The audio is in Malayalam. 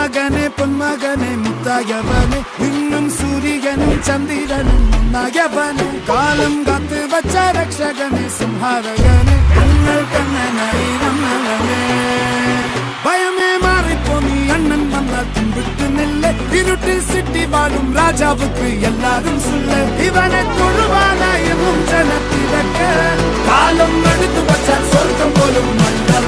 മകനെ പൊന്മകനെ മുത്തായവനെ ഇന്നും സൂര്യനും ചന്ദ്രനും ഒന്നായവനെ കാലം കാത്ത് വച്ച രക്ഷകനെ സംഹാരകനെ ഞങ്ങൾ കണ്ണനായി വന്നവനെ ഭയമേ മാറിപ്പോ നീ അണ്ണൻ വന്നാൽ തുമ്പിട്ട് നെല്ല് ഇരുട്ടിൽ സിറ്റി വാഴും രാജാവുക്ക് എല്ലാരും സുല്ല് ഇവനെ തൊഴുവാനായും ജനത്തിരക്ക് കാലം എടുത്തു വച്ചാൽ സ്വർഗം പോലും മണ്ണൽ